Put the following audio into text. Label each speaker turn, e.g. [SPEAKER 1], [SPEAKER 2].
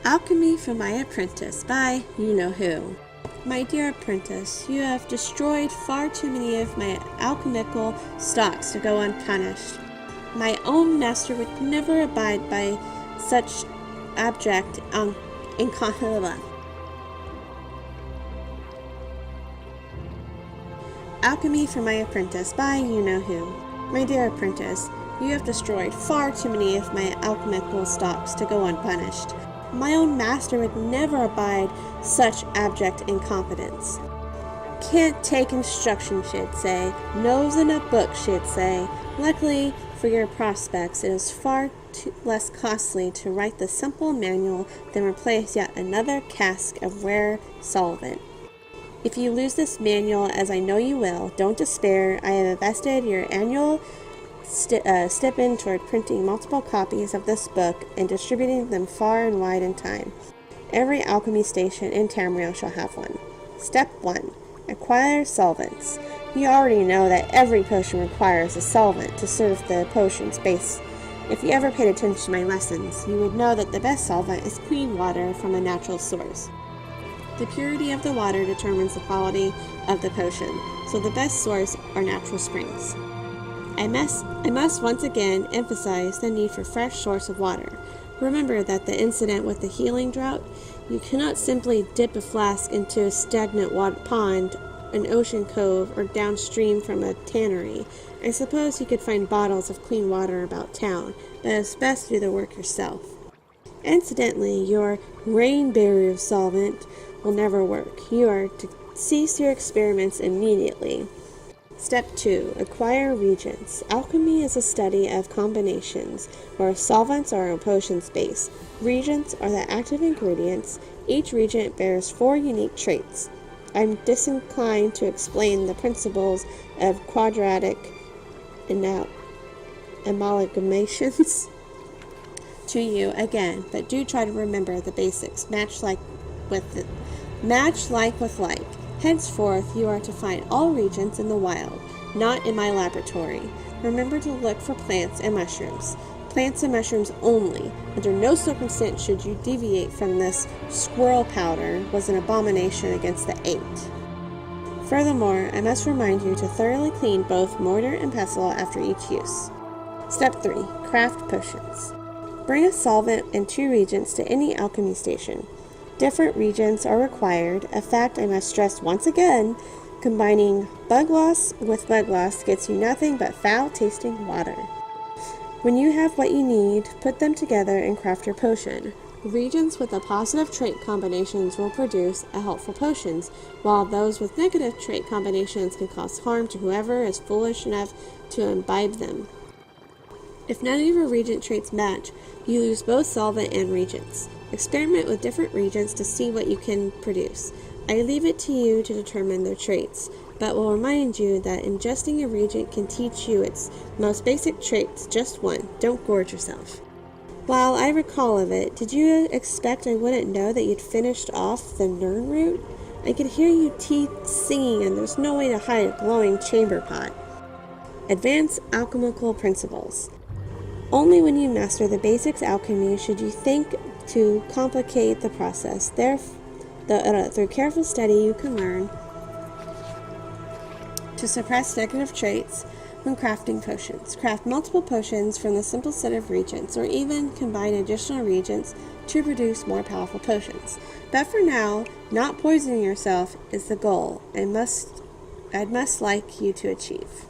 [SPEAKER 1] Alchemy from my Apprentice by you-know-who. My dear Apprentice, you have destroyed far too many of my alchemical stocks to go unpunished. My own master would never abide by such abject incontinence. Alchemy from my Apprentice by you-know-who. My dear Apprentice, you have destroyed far too many of my alchemical stocks to go unpunished. My own master would never abide such abject incompetence. Can't take instruction, she'd say. Nose in a book, she'd say. Luckily for your prospects, it is far less costly to write the simple manual than replace yet another cask of rare solvent. If you lose this manual, as I know you will, don't despair. I have invested your annual stipend toward printing multiple copies of this book and distributing them far and wide in time. Every alchemy station in Tamriel shall have one. Step 1. Acquire solvents. You already know that every potion requires a solvent to serve the potion's base. If you ever paid attention to my lessons, you would know that the best solvent is clean water from a natural source. The purity of the water determines the quality of the potion, so the best source are natural springs. I must once again emphasize the need for fresh source of water. Remember that the incident with the healing drought, you cannot simply dip a flask into a stagnant pond, an ocean cove, or downstream from a tannery. I suppose you could find bottles of clean water about town, but it's best to do the work yourself. Incidentally, your rain barrier solvent will never work. You are to cease your experiments immediately. Step 2. Acquire reagents. Alchemy is a study of combinations, where solvents are a potion's base. Reagents are the active ingredients. Each reagent bears 4 unique traits. I'm disinclined to explain the principles of quadratic amalgamations to you again, but do try to remember the basics. Match like with like. Henceforth, you are to find all reagents in the wild, not in my laboratory. Remember to look for plants and mushrooms. Plants and mushrooms only. Under no circumstance should you deviate from this. Squirrel powder was an abomination against the 8. Furthermore, I must remind you to thoroughly clean both mortar and pestle after each use. Step 3. Craft potions. Bring a solvent and 2 reagents to any alchemy station. Different reagents are required, a fact I must stress once again. Combining bug loss with bug loss gets you nothing but foul-tasting water. When you have what you need, put them together and craft your potion. Reagents with the positive trait combinations will produce helpful potions, while those with negative trait combinations can cause harm to whoever is foolish enough to imbibe them. If none of your reagent traits match, you lose both solvent and reagents. Experiment with different reagents to see what you can produce. I leave it to you to determine their traits, but will remind you that ingesting a reagent can teach you its most basic traits, just one. Don't gorge yourself. While I recall of it, did you expect I wouldn't know that you'd finished off the Nern root? I could hear you teeth singing, and there's no way to hide a glowing chamber pot. Advanced alchemical principles. Only when you master the basics alchemy should you think to complicate the process. Through careful study, you can learn to suppress negative traits when crafting potions. Craft multiple potions from the simple set of reagents, or even combine additional reagents to produce more powerful potions. But for now, not poisoning yourself is the goal I'd must like you to achieve.